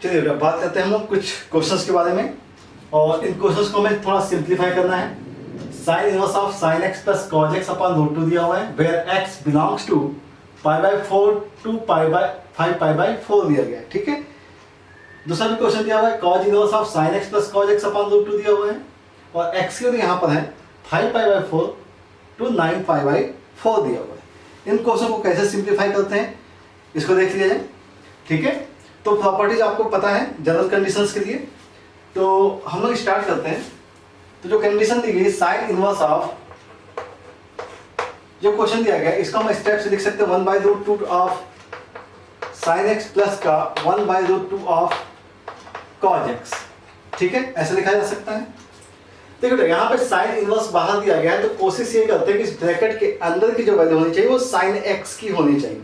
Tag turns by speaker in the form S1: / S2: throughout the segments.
S1: चलिए बेटा बात करते हैं हम लोग कुछ क्वेश्चंस के बारे में, और इन क्वेश्चंस को हमें थोड़ा सिंप्लीफाई करना है। Sine inverse of sine x plus cos x upon root 2 दिया हुआ है, where x belongs to π/4 to π/5 दिया गया है, ठीक है। दूसरा भी क्वेश्चन दिया हुआ है, cos inverse of sine x plus cos x upon root 2 दिया हुआ है, और एक्स की वैल्यू यहाँ पर है 5π/4 टू 9π/4 दिया हुआ है। इन क्वेश्चन को कैसे सिंप्लीफाई करते हैं इसको देख लिया जाए, ठीक है। तो प्रॉपर्टीज आपको पता है जनरल कंडीशंस के लिए, तो हम लोग स्टार्ट करते हैं। तो जो कंडीशन दी गई साइन इनवर्स ऑफ, जो क्वेश्चन दिया गया इसको हम स्टेप से लिख सकते हैं 1/√2 ऑफ साइन एक्स प्लस का 1/√2 ऑफ कॉज एक्स, ठीक है, ऐसे लिखा जा सकता है। देखो यहाँ पे साइन इनवर्स बाहर दिया गया है, तो कोशिश ये करते हैं कि इस ब्रैकेट के अंदर की जो वैल्यू होनी चाहिए वो साइन एक्स की होनी चाहिए,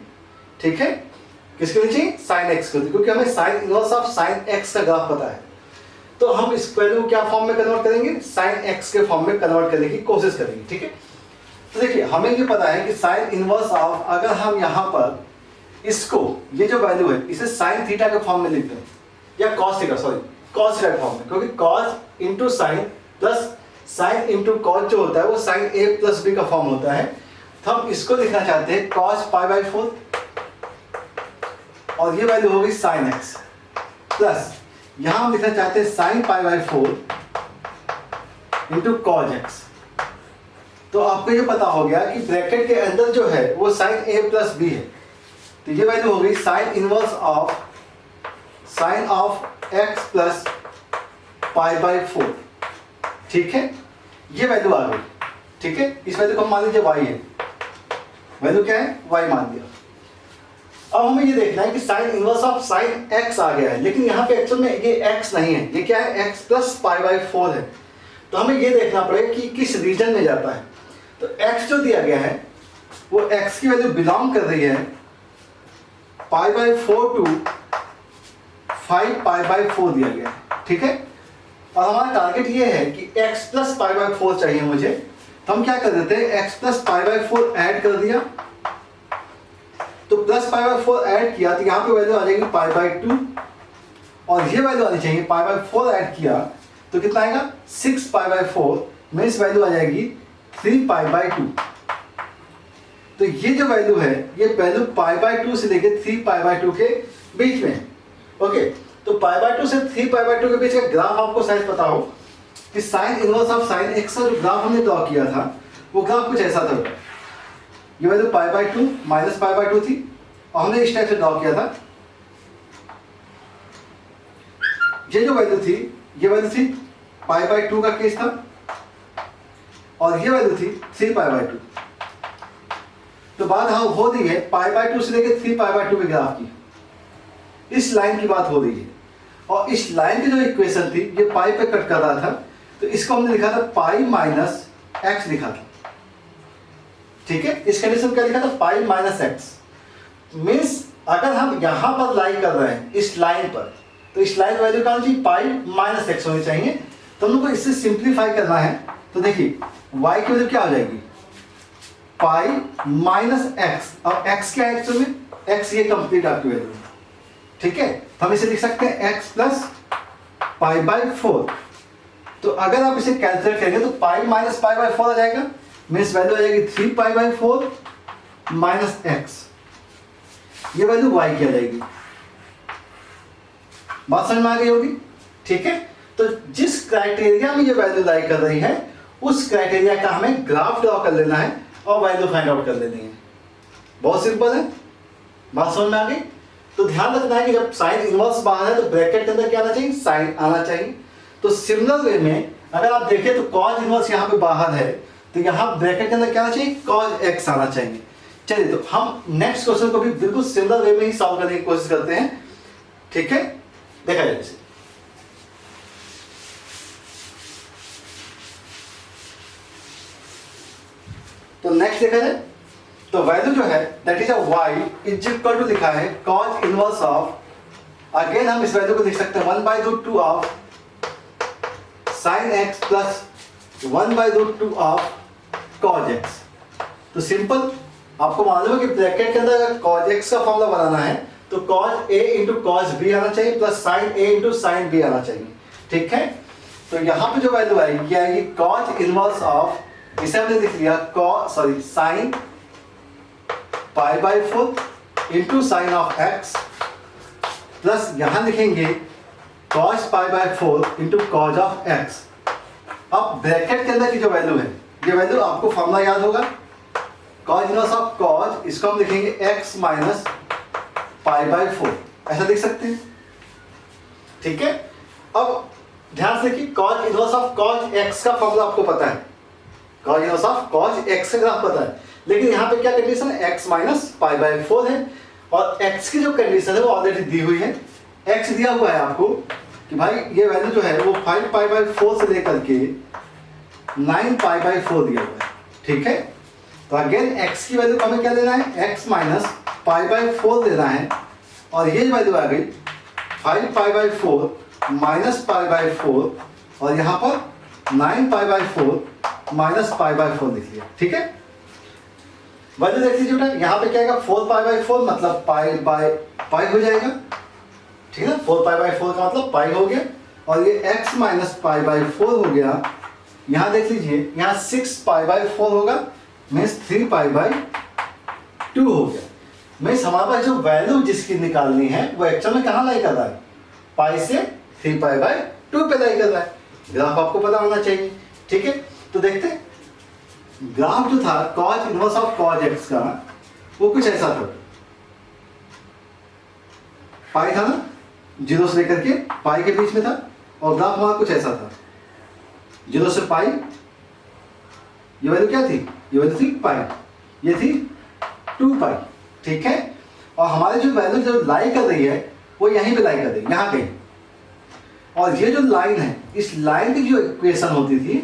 S1: ठीक है। किसकी होनी चाहिए? साइन एक्स की, क्योंकि हमें sign inverse of sine x का ग्राफ पता है। तो हम इस वैल्यू को क्या फॉर्म में कन्वर्ट करेंगे? साइन एक्स के फॉर्म में कन्वर्ट करने की कोशिश करेंगे, ठीक है। तो देखिए हमें ये पता है कि साइन इनवर्स ऑफ, अगर हम यहाँ पर इसको, ये जो वैल्यू है इसे साइन थीटा के फॉर्म में लिखते हैं, या cos theta, sorry cos theta के फॉर्म में, क्योंकि cos into sine plus sine into cos जो होता है वो साइन ए प्लस बी का फॉर्म होता है। तो हम इसको लिखना चाहते हैं कॉस π/4, और ये वैल्यू होगी साइन एक्स, प्लस यहां हम लिखना चाहते हैं साइन π/4 इंटू कॉज एक्स। तो आपको ये पता हो गया कि ब्रैकेट के अंदर जो है वो साइन ए प्लस बी है, तो ये वैल्यू हो गई sine inverse of sine of x plus π/4, ठीक है। ये वैल्यू आ गई, ठीक है। इस वैल्यू को हम मान लीजिए y है, वैल्यू क्या है? y मान दिया। अब हमें ये देखना है कि sign inverse of sine x आ गया है, लेकिन यहाँ पे एक्चुअल में ये x नहीं है, ये क्या है? x प्लस π/4 है। तो हमें ये देखना पड़ेगा कि किस रीजन में जाता है। तो x जो दिया गया है वो x की वैल्यू बिलोंग कर रही है π/4 टू 5π/4 दिया गया है, ठीक है। और हमारा टारगेट ये है कि x प्लस π/4 चाहिए मुझे, तो हम क्या कर देते हैं, x प्लस π/4 ऐड कर दिया, तो प्लस π/4 ऐड किया तो यहाँ पे वैल्यू आ जाएगी π/2, और ये वैल्यू आनी चाहिए π/4 ऐड किया तो कितना आएगा? 6π/4 में इस वैल्यू आ जाएगी 3π/2। तो ये जो वैल्यू है ये वैल्यू π/2 से लेके 3π/2 के बीच में, ओके। तो π/2 से 3π/2 के बीच का ग्राफ आपको शायद पता हो कि sign inverse of sine x का जो ग्राफ हमने ड्रॉ किया था वो ग्राफ कुछ ऐसा था। ये वैल्यू π/2 माइनस π/2 थी, और हमने इस टाइप से ड्रॉ किया था। ये जो वैल्यू थी ये वैल्यू थी π/2 का केस था, और ये वैल्यू थी 3π/2। तो बात हम हो रही है π/2 से लेकर 3π/2 के ग्राफ की, इस लाइन की बात हो रही है। और इस लाइन की जो इक्वेशन थी ये पाई पे कट कर रहा था, तो इसको हमने लिखा था पाई माइनस एक्स लिखा था, ठीक है। इस कंडीशन क्या लिखा था? Pi minus x. मीन्स अगर हम यहां पर लाई कर रहे हैं इस लाइन पर, तो इस लाइन वैल्यू क्या होनी चाहिए? पाई माइनस एक्स होनी चाहिए। तो हम लोग को इससे सिंप्लीफाई करना है, तो देखिए y की वैल्यू क्या हो जाएगी? Pi minus x. अब x क्या है एक्चुअल में? x ये कंप्लीट आपकी वैल्यू, ठीक है। हम इसे लिख सकते हैं x प्लस π/4। तो अगर आप इसे कैलकुलेट करेंगे तो पाई माइनस π/4 आ जाएगा, मीन्स वैल्यू आ जाएगी 3π/4 माइनस एक्स। ये वैल्यू y की आ जाएगी। बात समझ में आ गई होगी, ठीक है। तो जिस क्राइटेरिया में ये वैल्यू लाई कर रही है उस क्राइटेरिया का हमें ग्राफ ड्रॉ कर लेना है और वैल्यू फाइंड आउट कर लेनी है। बहुत सिंपल है, बात समझ में आ गई। तो ध्यान रखना है कि जब साइन इनवर्स बाहर है तो ब्रैकेट के अंदर क्या आना चाहिए? साइन आना चाहिए। तो सिमिलर वे में अगर आप देखें तो कॉज इनवर्स यहाँ पे बाहर है, तो यहाँ ब्रैकेट के अंदर क्या आना चाहिए? कॉज एक्स आना चाहिए। चलिए तो हम नेक्स्ट क्वेश्चन को भी बिल्कुल सिमिलर वे में ही सॉल्व करने की कोशिश करते हैं, ठीक है। देखा जाए इसे। तो नेक्स्ट देखा जाए तो वैल्यू जो है that is y is equal to लिखा है cos इनवर्स ऑफ, अगेन हम इस वैल्यू को लिख सकते हैं 1/√2 of sin x plus 1/√2 of cos x। तो सिंपल आपको मालूम है कि ब्रैकेट के अंदर cos x का फॉर्मूला बनाना है तो cos A into cos B आना चाहिए plus sin A into sin B आना चाहिए। ठीक है, तो यहाँ पे जो वैल्यू आएगी क्या आएगी, cos इनवर्स ऑफ, इसे हमने लिख लिया sin pi by 4 into sine of x plus यहां लिखेंगे cos pi by 4 into cos of x। अब ब्रैकेट के अंदर की जो वैल्यू है, ये वैल्यू आपको फॉर्मूला याद होगा, cos इनवर्स ऑफ cos, इसको हम लिखेंगे x माइनस पाई बाई 4, ऐसा लिख सकते हैं। ठीक है, अब ध्यान से कि cos inverse of cos x का फॉर्मूला आपको पता है, cos inverse of cos x का ग्राफ पता है, लेकिन यहाँ पे क्या कंडीशन है, x माइनस पाई बाई 4 है, और x की जो कंडीशन है वो ऑलरेडी दी हुई है। x दिया हुआ है आपको कि भाई ये वैल्यू जो है वो 5 पाई बाई 4 से लेकर के 9 पाई बाई 4 दिया हुआ है। ठीक है, तो अगेन x की वैल्यू हमें क्या लेना है, x माइनस पाई बाई 4 लेना है, और ये वैल्यू आ गई 5 पाई बाई 4 माइनस पाई बाई 4, और यहाँ पर 9 pi by 4 minus pi by 4 लिख लिया। ठीक है, वैल्यू देख लीजिए बेटा, यहाँ पे क्या आएगा 4 पाई बाई 4 मतलब पाई बाई पाई हो जाएगा। ठीक है, 4 पाई बाई 4 का मतलब पाई हो गया, और ये x माइनस पाई बाई 4 हो गया। यहाँ देख लीजिए, यहाँ 6 पाई बाई 4 होगा, मीन्स 3 पाई बाई 2 हो गया। मीन्स हमारे पास जो वैल्यू जिसकी निकालनी है वो एक्चुअल में कहाँ लाई कर रहा है, पाई से 3 पाई बाई 2 पे लाई कर रहा है। ग्राफ आपको पता होना चाहिए। ठीक है, तो देखते हैं ग्राफ जो था cos inverse of cos x का, वो कुछ ऐसा था, पाई था ना, 0 से लेकर के पाई के बीच में था, और ग्राफ हमारा कुछ ऐसा था 0 से पाई, ये वैल्यू क्या थी, ये वैल्यू थी पाई, ये थी 2 पाई। ठीक है, और हमारी जो वैल्यू जो लाई कर रही है वो यहीं पे लाई कर रही है, यहाँ कहीं, और ये जो लाइन है, इस लाइन की जो इक्वेशन होती थी,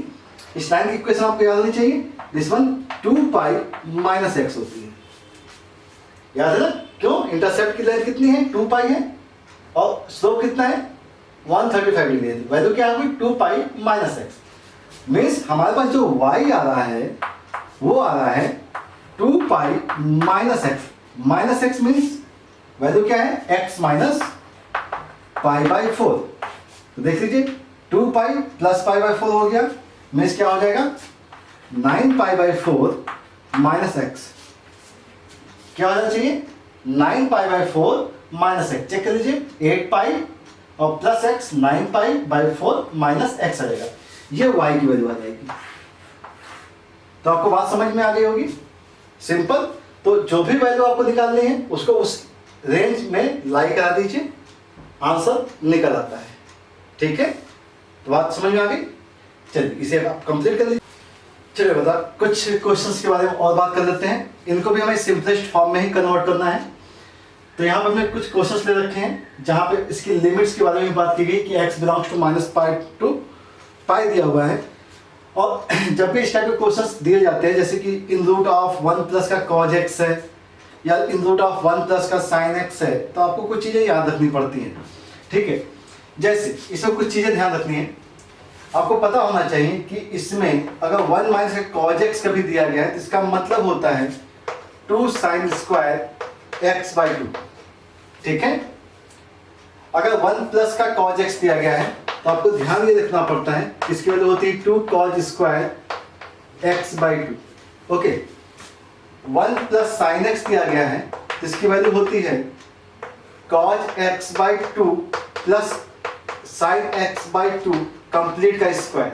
S1: इस लाइन की इक्वेशन आपको याद होनी चाहिए, this one 2 pi minus x होती है। याद है ना, क्यों, इंटरसेप्ट की लेंथ कितनी है, 2 पाई है, और स्लोप कितना है 135 डिग्री है, वैल्यू क्या होगी 2 पाई माइनस एक्स। मीन्स हमारे पास जो y आ रहा है वो आ रहा है 2 pi minus x. Minus x means value क्या है, x माइनस पाई बाई 4। तो देख लीजिए 2 पाई प्लस पाई बाई 4 हो गया, मीन्स क्या हो जाएगा 9 पाई बाई 4 माइनस एक्स। क्या हो जाना चाहिए 9 pi by 4 minus x. Check कर लीजिए 8 पाई और plus x 9 pi by 4 minus x आ जाएगा, ये y की वैल्यू आ जाएगी। तो आपको बात समझ में आ गई होगी, सिंपल। तो जो भी वैल्यू आपको निकालनी है उसको उस रेंज में लाई करा दीजिए, आंसर निकल आता है। ठीक है, तो बात समझ में आ गई। चलिए इसे आप कंप्लीट कर लीजिए। चलिए बता, कुछ क्वेश्चंस के बारे में और बात कर लेते हैं, इनको भी हमें सिंपलेस्ट फॉर्म में ही कन्वर्ट करना है। तो यहाँ पर हमने कुछ क्वेश्चंस ले रखे हैं जहाँ पे इसकी लिमिट्स के बारे में बात की गई कि x belongs to minus pi to pi दिया हुआ है। और जब भी इस टाइप के क्वेश्चंस दिए जाते हैं, जैसे कि इन रूट ऑफ 1 प्लस का cos x है या इन रूट ऑफ 1 प्लस का sin x है, तो आपको कुछ चीज़ें याद रखनी पड़ती हैं। ठीक है, जैसे इसमें कुछ चीज़ें ध्यान रखनी है, आपको पता होना चाहिए कि इसमें अगर 1 माइनस का cos x कभी दिया गया है तो इसका मतलब होता है 2 sin स्क्वायर x बाई 2। ठीक है, अगर 1 प्लस का cos x दिया गया है तो आपको ध्यान ये रखना पड़ता है, इसकी वैल्यू होती है 2 cos square x by 2। Okay, 1 plus sin x दिया गया है तो इसकी वैल्यू होती है cos x by 2 plus sin x by 2 complete का स्क्वायर।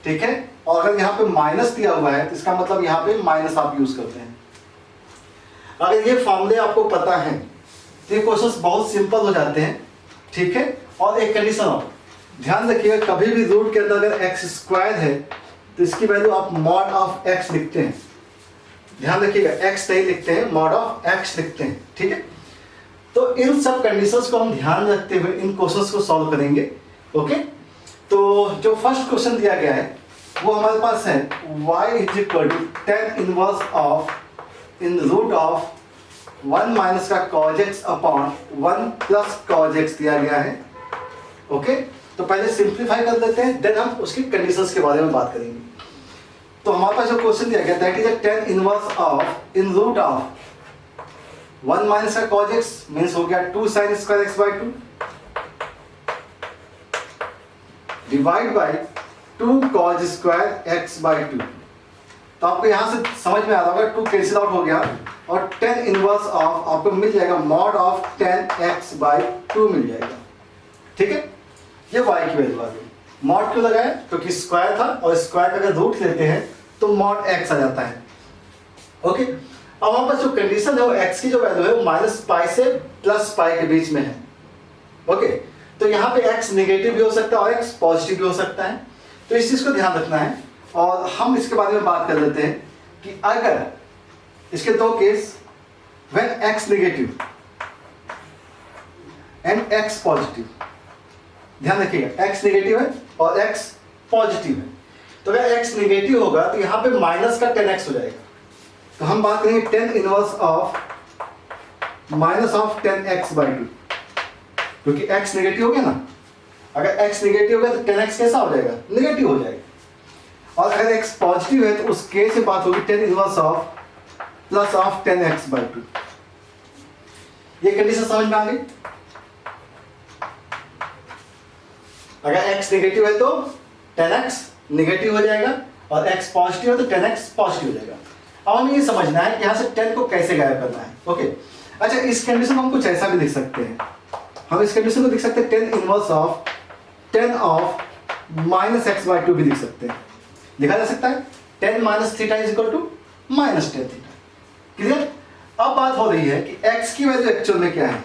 S1: ठीक है, और अगर यहाँ पे माइनस दिया हुआ है तो इसका मतलब यहाँ पे माइनस आप यूज करते हैं। अगर ये फॉर्मूले आपको पता है तो ये क्वेश्चंस बहुत सिंपल हो जाते हैं। ठीक है, और एक कंडीशन और ध्यान रखिएगा, कभी भी रूट के अंदर अगर एक्स स्क्वायर है तो इसकी वैल्यू आप मॉड ऑफ एक्स लिखते हैं। ध्यान रखिएगा, एक्स नहीं लिखते हैं, मॉड ऑफ एक्स लिखते हैं। ठीक है, तो इन सब कंडीशंस को हम ध्यान रखते हुए इन क्वेश्चंस को सॉल्व करेंगे। ओके, तो जो फर्स्ट क्वेश्चन दिया गया है वो हमारे पास है y is equal to tan inverse of in root of 1 minus का cos x upon 1 plus cos x दिया गया है। ओके, तो पहले सिंप्लीफाई कर देते हैं, देन हम उसकी कंडीशंस के बारे में बात करेंगे। तो हमारे पास जो क्वेश्चन दिया गया that is tan inverse of in root of 1 minus का कॉज एक्स मीन्स हो गया 2 sine square x by 2 divide by 2 cos square x by 2। तो आपको यहां से समझ में आ रहा होगा 2 कैंसिल आउट हो गया और tan इनवर्स ऑफ आपको मिल जाएगा mod of tan x by 2 मिल जाएगा। ठीक है, ये y की वैल्यू आ गई। मॉड क्यों लगाया? क्योंकि स्क्वायर था और स्क्वायर का अगर रूट लेते हैं तो मॉड x आ जाता है। ओके, अब वहां पर जो कंडीशन है वो x की जो वैल्यू है वो माइनस पाई से प्लस पाई के बीच में है। ओके, तो यहाँ पे x नेगेटिव भी हो सकता है और x पॉजिटिव भी हो सकता है, तो इस चीज को ध्यान रखना है। और हम इसके बारे में बात कर लेते हैं कि अगर इसके दो case when x negative and x positive, ध्यान रखिएगा x नेगेटिव है और x पॉजिटिव है, तो अगर x नेगेटिव होगा तो यहां पे माइनस का 10x हो जाएगा। तो हम बात करेंगे tan inverse of minus of 10x by 2, क्योंकि x नेगेटिव हो गया ना। अगर x नेगेटिव हो गया तो 10x कैसा हो जाएगा? नेगेटिव हो जाएगा। और अगर x पॉजिटिव है तो उस केस में बात होगी tan inverse of plus of 10x by 2। ये कंडीशन समझ में आ गई? अगर x नेगेटिव है तो 10x नेगेटिव हो जाएगा और x पॉजिटिव है तो 10x पॉजिटिव हो जाएगा। अब हमें ये समझना है कि यहां से 10 को कैसे गायब करना है। ओके, अच्छा, इस कंडीशन में हम कुछ ऐसा भी लिख सकते हैं। हम इस कंडीशन को लिख सकते हैं tan inverse of 10 of minus x by 2 भी लिख सकते हैं। लिखा जा सकता है tan minus theta is equal to minus tan theta. Clear? अब बात हो रही है कि x की वैल्यू एक्चुअल में क्या है?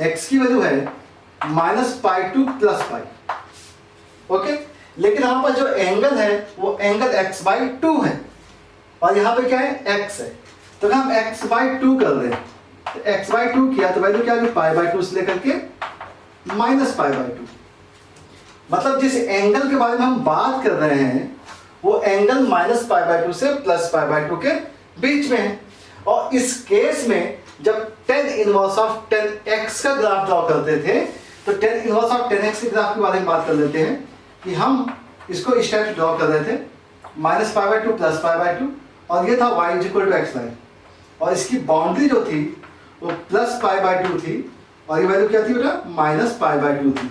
S1: x की वैल्यू है minus pi two plus pi. Okay, लेकिन यहां पर जो एंगल है वो एंगल x बाई 2 है और यहां पे क्या है? x है। तो अगर हम x बाई 2 कर दें तो x बाई 2 किया तो वैल्यू क्या होगी? पाई बाई 2 से लेकर के माइनस पाई बाई 2। मतलब जिस एंगल के बारे में हम बात कर रहे हैं वो एंगल माइनस पाई बाई 2 से प्लस पाई बाई 2 के बीच में है। और इस केस में जब tan इनवर्स ऑफ 10x का ग्राफ ड्रॉ करते थे तो tan इनवर्स ऑफ 10x के ग्राफ के बारे में बात कर लेते हैं कि हम इसको इस टाइप से ड्रॉ कर रहे थे minus pi by 2 plus pi by 2 और ये था y is equal to x line और इसकी बाउंड्री जो थी वो प्लस पाई बाई 2 थी और ये वैल्यू क्या थी बेटा? माइनस पाई बाई 2 थी।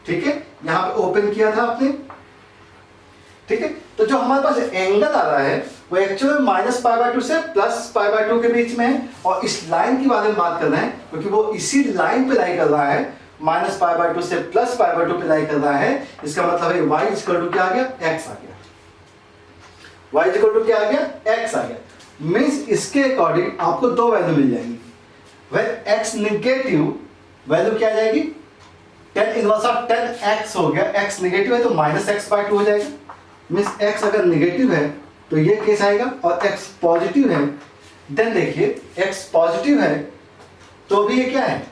S1: ठीक है, यहां पे ओपन किया था आपने। ठीक है, तो जो हमारे पास एंगल आ रहा है वो एक्चुअली माइनस पाई बाई 2 से प्लस पाई बाई 2 के बीच में है और इस लाइन की बारे में बात कर रहे हैं क्योंकि वो इसी लाइन पे लाई कर रहा है। माइनस पाई बाई 2 से प्लस पाई बाई 2 पे लाई कर रहा है। इसका मतलब है y इक्वल टू क्या आ गया? x आ गया। y इक्वल टू क्या आ गया? x आ गया। मींस इसके अकॉर्डिंग आपको दो वैल्यू मिल जाएंगी। व्हेन x नेगेटिव वैल्यू क्या आ जाएगी? tan इनवर्स ऑफ 10x हो गया। x नेगेटिव है तो माइनस एक्स बाई 2 हो जाएगा। मींस x अगर नेगेटिव है तो ये केस आएगा और x पॉजिटिव है देन देखिए x पॉजिटिव है तो भी ये क्या है?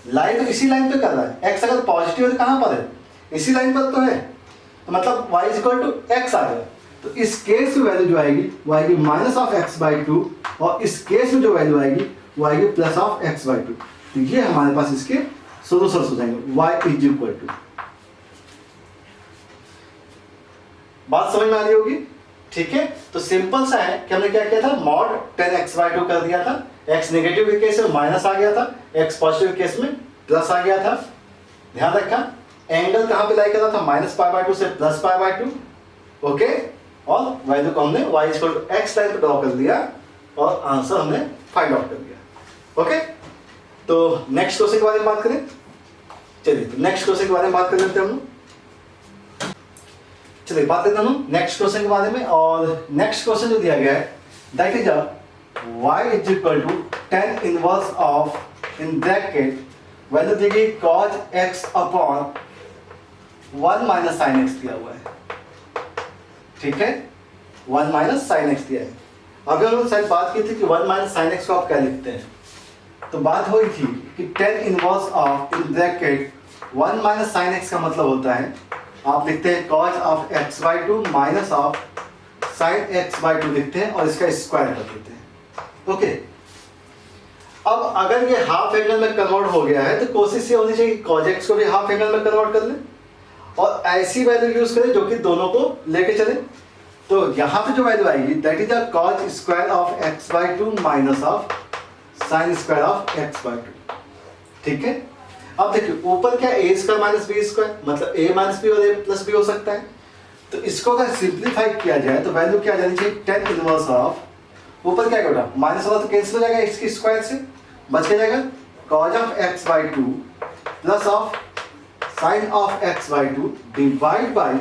S1: लाइन तो इसी लाइन पे कर रहा है। x अगर पॉजिटिव है तो कहां पर है? इसी लाइन पर तो है, तो मतलब y is equal to x आ गया। तो इस केस में वैल्यू जो आएगी वो आएगी माइनस ऑफ एक्स बाई 2 और इस केस में जो वैल्यू आएगी वो आएगी प्लस ऑफ एक्स बाई 2। तो ये हमारे पास इसके सोल्यूशंस हो जाएंगे। y इज इक्वल टू, बात समझ में आ रही होगी? ठीक है, तो सिंपल सा है कि हमने क्या किया था? मॉड 10x बाई 2 कर दिया था। x नेगेटिव के केस में माइनस आ गया था, x पॉजिटिव के केस में प्लस आ गया था। ध्यान रखा, एंगल कहां पे लाई कर रहा था? माइनस पाई बाई 2 से प्लस पाई बाई 2। ओके, और वैल्यू को हमने y equal to x line पे ड्रॉ कर दिया और आंसर हमने फाइंड आउट कर दिया। ओके, तो नेक्स्ट क्वेश्चन के बारे में बात करें। चलिए, तो नेक्स्ट क्वेश्चन के बारे में बात कर लेते हैं हम। चलिए बात करते हैं नेक्स्ट क्वेश्चन के बारे में। और नेक्स्ट क्वेश्चन जो दिया गया है that is y is equal to tan inverse of in bracket value दी गई cos x upon 1 minus sine x दिया हुआ है। ठीक है, 1 माइनस साइन x दिया है। अभी हम लोग शायद बात की थी कि 1 माइनस साइन x को आप क्या लिखते हैं, तो बात हुई थी कि tan inverse of in bracket 1 minus sine x का मतलब होता है आप लिखते हैं cos of x by 2 minus of sine x by 2 लिखते हैं और इसका स्क्वायर कर देते हैं। ओके, अब अगर ये हाफ एंगल में कन्वर्ट हो गया है तो कोशिश ये होनी चाहिए कि cos x को भी हाफ एंगल में कन्वर्ट कर ले और ऐसी वैल्यू यूज करें जो कि दोनों को लेके चले। तो यहां पे जो वैल्यू आएगी that is the cos square of x by 2 minus of sine square of x by to. ठीक है, अब देखिए ऊपर क्या ए स्क्वायर माइनस बी स्क्वायर, मतलब ए माइनस बी और ए प्लस बी हो सकता है। तो इसको अगर सिंप्लीफाई किया जाए तो वैल्यू क्या आ जानी चाहिए, टेन इनवर्स ऑफ, ऊपर क्या बेटा माइनस वाला तो कैंसिल हो जाएगा इसकी स्क्वायर से, बच के जाएगा cause of x by two plus of sine of x by to divide by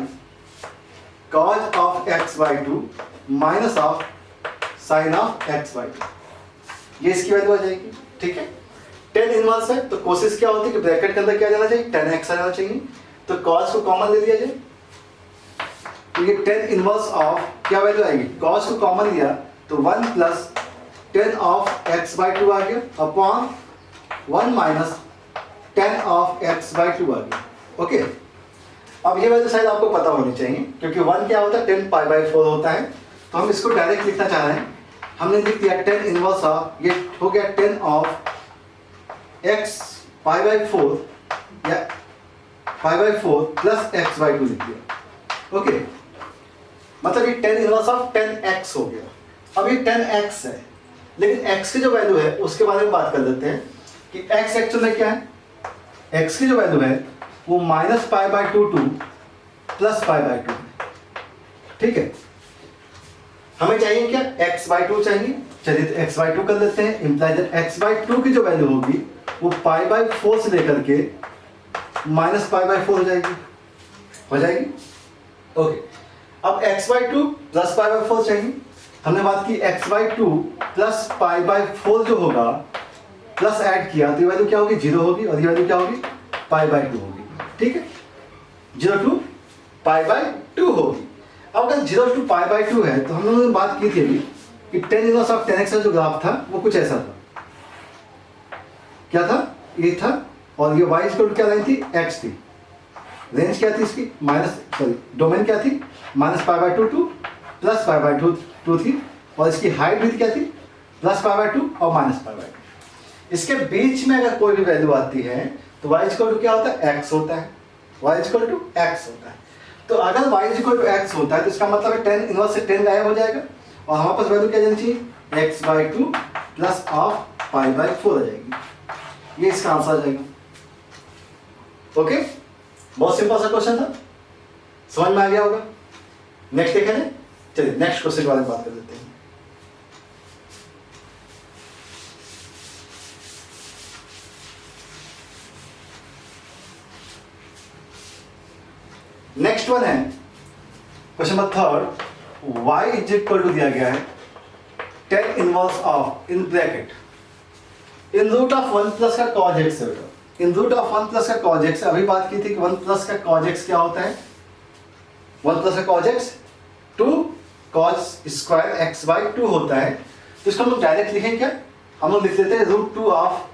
S1: cause of x by to minus of sine of x by to, ये इसकी वैल्यू आ जाएगी। ठीक है, टेन इनवर्स है तो कोशिश क्या होती है कि ब्रैकेट के अंदर क्या जाना चाहिए, टेन एक्स आ जाना चाहिए। तो कॉस को कॉमन ले लिया जाए, तो ये टेन इनवर्स ऑफ क्या वैल्यू आएगी, कॉस को कॉमन लिया तो one plus tan of x by two आ गया upon one minus tan of x by two आ गया। ओके, अब ये वैल्यू शायद आपको पता होनी चाहिए क्योंकि वन क्या होता है, टेन पाई बाई फोर होता है। तो हम इसको डायरेक्ट लिखना चाह रहे हैं, हमने लिख दिया टेन इनवर्स ऑफ, ये हो गया tan of x pi by four या pi by four plus x by two लिख दिया। ओके, मतलब ये tan inverse of tan x हो गया। अब ये टेन एक्स है, लेकिन एक्स की जो वैल्यू है उसके बारे में बात कर लेते हैं कि एक्स एक्चुअल में क्या है। एक्स की जो वैल्यू है वो minus pi by to two plus pi by two है। ठीक है, हमें चाहिए क्या, एक्स बाई टू चाहिए। चलिए तो एक्स बाई टू कर लेते हैं, imply that x by to की जो वैल्यू होगी वो पाई बाई फोर से लेकर के माइनस पाई बाई फोर हो जाएगी, हो जाएगी। ओके, अब x by two plus pi by four चाहिए। हमने बात की x by two plus pi by four जो होगा, प्लस ऐड किया तो ये वैल्यू क्या होगी, जीरो होगी, और ये वैल्यू क्या होगी, पाई बाई टू होगी। ठीक है, zero to pi by two होगी। अब अगर zero to pi by two है तो हम लोगों ने बात की थी अभी कि ten inverse of tan x का जो ग्राफ था वो कुछ ऐसा था, क्या था, ये था, और ये वाई इक्वल टू क्या लाइन थी, एक्स थी। रेंज क्या थी इसकी, माइनस सॉरी डोमेन क्या थी, minus pi by to two plus pi by to थी, और इसकी हाइट भी क्या थी, प्लस पाई बाई टू और माइनस पाई बाई टू। इसके बीच में अगर कोई भी वैल्यू आती है तो वाई इक्वल टू क्या होता है, एक्स होता है, वाई इक्वल टू एक्स होता है। तो अगर वाई इक्वल टू एक्स होता है तो इसका मतलब है टेन इनवर्स से टेन गायब हो जाएगा और हमारे पास वैल्यू क्या जानी चाहिए, x by two plus of pi by four आ जाएगी। ये इसका आंसर आ जाएगा। ओके, बहुत सिंपल सा क्वेश्चन था, समझ में आ गया होगा। नेक्स्ट देखा जाए, चलिए नेक्स्ट क्वेश्चन के बारे में बात कर लेते हैं। नेक्स्ट वन है question number third, y is equal to दिया गया है tan inverse of in bracket in root of one plus का कॉज एक्स है बेटा। In root of one plus का कॉज एक्स, अभी बात की थी कि वन प्लस का कॉज एक्स क्या होता है, वन प्लस का cos x two cos square x by two होता है। तो इसको हम लोग डायरेक्ट लिखें क्या, हम लोग लिख देते हैं root two of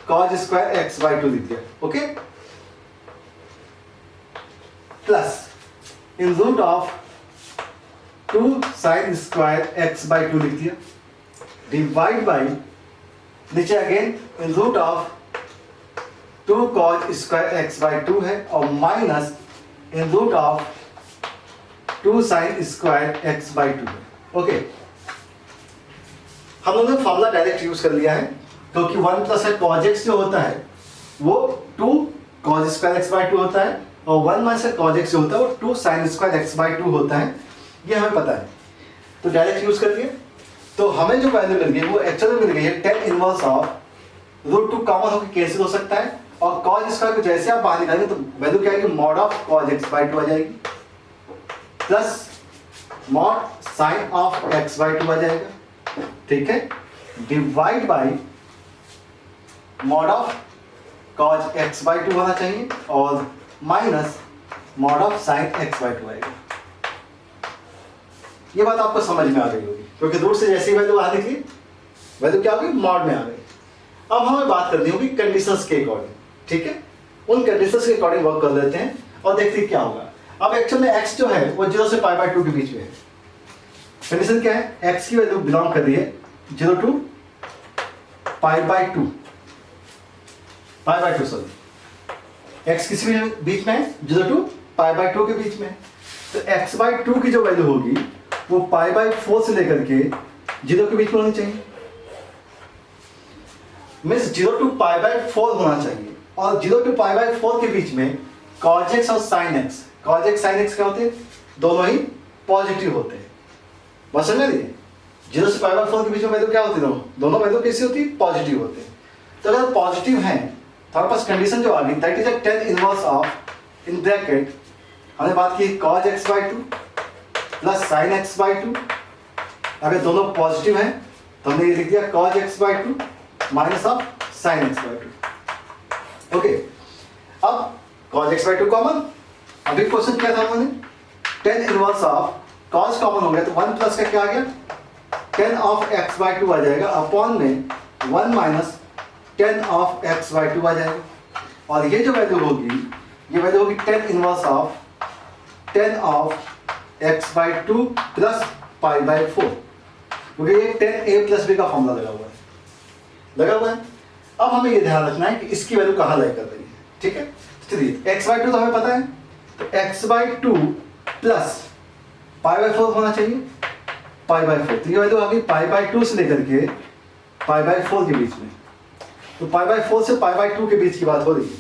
S1: cos square x by two लिख दिया। Okay, plus in root of two sine square x by two लिख दिया, डिवाइड बाई नीचे again in root of two cos square x by two है और minus in root of two sine square x by two है। Okay, हम लोगों ने formula direct use कर लिया है क्योंकि वन प्लस है कॉज एक्स जो होता है वो two cos square x by two होता है और वन माइनस कॉज एक्स जो होता है वो two sine square x by two होता है, ये हमें पता है। तो डायरेक्ट यूज कर दिए, तो हमें जो वैल्यू मिल गई वो एक्चुअली मिल गई है tan inverse of root two common होकर कैंसिल हो सकता है और कॉज स्क्वायर को जैसे आप बाहर निकालेंगे तो वैल्यू क्या आएगी, mod of cos x by two आ जाएगी plus mod sine of x by two आ जाएगा। ठीक है, divide by mod of cos x by two होना चाहिए और minus mod of sine x by two आएगा। ये बात आपको समझ में आ गई होगी क्योंकि रूट से जैसी वैल्यू बाहर निकली वैल्यू क्या होगी, मॉड में आ गई। अब हमें बात करनी होगी कंडीशंस के अकॉर्डिंग। ठीक है, उन कंडीशंस के अकॉर्डिंग वर्क कर लेते हैं और देखते हैं क्या होगा। अब एक्चुअल में x जो है वो 0 से पाई बाई टू के बीच में है। कंडीशन क्या है, x की वैल्यू बिलोंग कर रही है 0 to pi by two, pi by two sorry, x किसी बीच में है 0 टू पाई बाई टू के बीच में है। तो x बाई टू की जो वैल्यू होगी वो पाई बाई फोर से लेकर के 0 के बीच में होनी चाहिए। मीन्स 0 to π/4 होना चाहिए, और 0 to π/4 के बीच में cos x और sin x, cos x sin x क्या होते हैं, दोनों ही पॉजिटिव होते हैं। बस समझ लीजिए 0 से π/4 के बीच में वैल्यू क्या होती है, दोनों वैल्यू कैसी होती है, पॉजिटिव होते हैं। तो अगर पॉजिटिव हैं तो हमारे पास कंडीशन जो आ गई that is a tan inverse of, in bracket हमने बात की cos x/2 plus sin x/2। अगर दोनों पॉजिटिव हैं तो हमने ये लिख दिया cos x/2 minus of sin x/2। Okay, अब cos x/2 कॉमन, अभी क्वेश्चन क्या था हमने, tan inverse of cos common हो गया तो 1 प्लस का क्या आ गया, tan ऑफ x/2 आ जाएगा अपॉन में 1 माइनस tan ऑफ x/2 आ जाएगा, और ये जो वैल्यू होगी ये वैल्यू होगी tan inverse of tan of x/2 plus π/4, क्योंकि ये tan a प्लस b का फॉर्मूला लगा हुआ है। अब हमें ये ध्यान रखना है कि इसकी वैल्यू कहाँ लाई कर रही है, ठीक है। चलिए x/2 तो हमें पता है, तो x/2 प्लस π/4 होना चाहिए, π/4, तो ये वैल्यू आ गई π/2 से लेकर के π/4 के बीच में, तो π/4 से π/2 के बीच की बात हो रही है,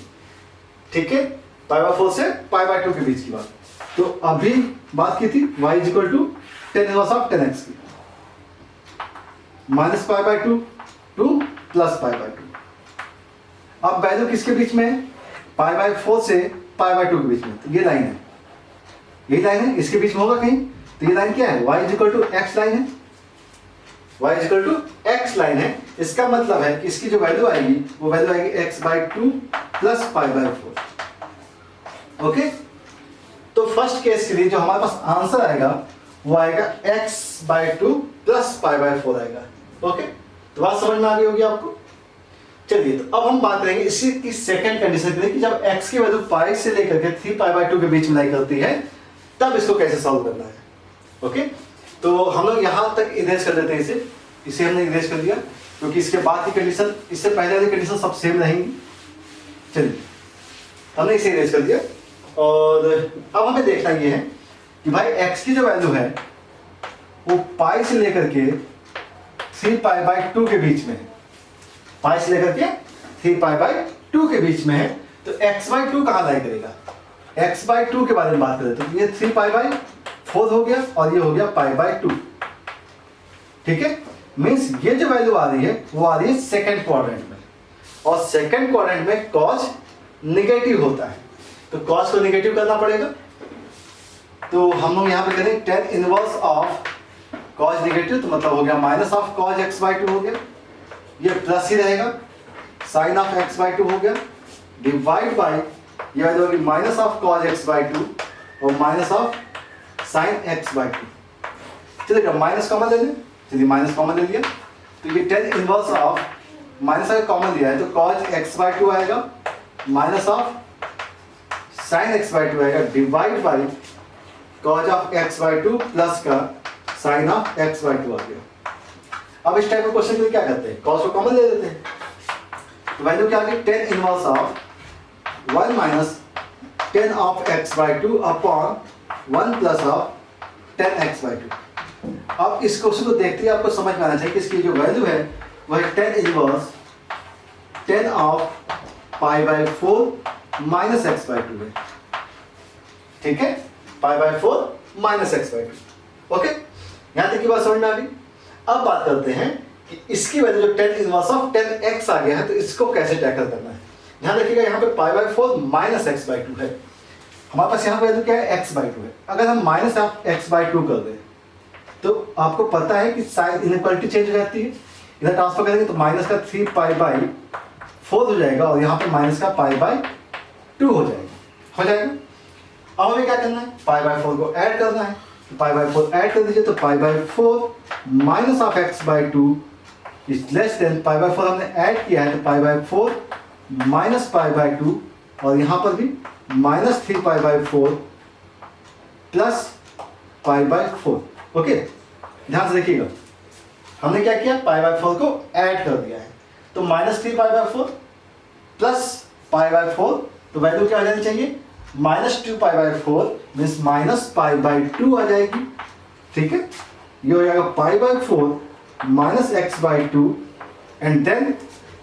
S1: ठीक है, π/4 से π/2 के बीच की बात। तो अभी बात की थी y equal to tan inverse of tan x की, माइनस π/2 टू प्लस π/2। अब वैल्यू किसके बीच में है, π/4 से π/2 के बीच में, तो ये लाइन है, यही लाइन है, इसके बीच में होगा कहीं, तो ये लाइन क्या है, y equal to x line है, y equal to x line है। इसका मतलब है कि इसकी जो वैल्यू आएगी वो वैल्यू आएगी x/2 प्लस π/4। ओके, तो फर्स्ट केस के लिए जो हमारे पास आंसर आएगा वो आएगा x/2 प्लस π/4 आएगा। ओके, तो बात समझ में आ गई होगी आपको। चलिए, तो अब हम बात करेंगे इसी की सेकंड कंडीशन के लिए कि जब x की वैल्यू पाई से लेकर के 3π/2 के बीच में लाई करती है तब इसको कैसे सॉल्व करना है। ओके, तो हम लोग यहां तक इरेज कर देते हैं, इसे हमने इरेज कर दिया, क्योंकि इसके बाद की कंडीशन, इससे पहले वाली कंडीशन सब सेम रहेंगी। चलिए, हमने इसे इरेज कर दिया, और अब हमें देखना ये है कि भाई x की जो वैल्यू है वो पाई से लेकर के 3π/2 के बीच में है, पाई से लेकर के 3π/2 के बीच में है, तो x/2 कहाँ लाई करेगा, x/2 के बारे में बात करें तो ये 3π/4 हो गया और ये हो गया π/2, ठीक है। मीन्स ये जो वैल्यू आ रही है वो आ रही है सेकंड क्वाड्रेंट में, और सेकंड क्वाड्रेंट में cos निगेटिव होता है, तो cos को निगेटिव करना पड़ेगा। तो हम लोग यहाँ पे करें tan inverse of cos negative, तो मतलब हो गया माइनस ऑफ cos x/2 हो गया, ये प्लस ही रहेगा, sin ऑफ x/2 हो गया, डिवाइड बाय ये वैल्यू होगी माइनस ऑफ cos x/2 और माइनस ऑफ sin x/2। चलिए माइनस कॉमन ले लें, चलिए माइनस कॉमन ले लिया, तो ये tan इनवर्स ऑफ माइनस अगर कॉमन लिया है तो cos x/2 आएगा, माइनस ऑफ sin x/2 आएगा, divide by cos of x/2 plus का sin ऑफ x/2 आ गया। अब इस टाइप के क्वेश्चन के लिए क्या करते हैं, cos को कॉमन ले लेते हैं, तो वैल्यू क्या आ गई, tan inverse of 1 minus tan of x/2 upon 1 plus of tan x/2। अब इस क्वेश्चन को देखते ही आपको समझ में आना चाहिए कि इसकी जो वैल्यू है वह tan inverse tan of π/4 minus x/2 है, ठीक है, π/4 माइनस x/2। ओके, यहां तक की बात समझ में आ गई। अब बात करते हैं कि इसकी वैल्यू जो tan inverse of tan x आ गया है तो इसको कैसे टैकल करना है। ध्यान रखिएगा यहाँ पे π/4 माइनस x/2 है, हमारे पास यहाँ वैल्यू क्या है, x/2 है। अगर हम माइनस ऑफ x/2 कर दें तो आपको पता है कि साइन इनइक्वालिटी चेंज हो जाती है, इधर ट्रांसफर करेंगे तो माइनस का 3π/4 हो जाएगा और यहाँ पे माइनस का π/2 हो जाएगा। अब हमें क्या करना है, π/4 को ऐड करना है, तो π/4 ऐड कर दीजिए, तो π/4 minus of x/2 is less than, π/4 हमने ऐड किया है तो π/4 माइनस π/2, और यहाँ पर भी माइनस 3π/4 प्लस π/4। ओके, ध्यान से देखिएगा, हमने क्या किया, π/4 को ऐड कर दिया है, तो माइनस 3π/4 प्लस π/4, तो वैल्यू क्या आ जानी चाहिए, माइनस 2π/4 मीन्स माइनस π/2 आ जाएगी, ठीक है। ये हो जाएगा π/4 माइनस x/2 एंड देन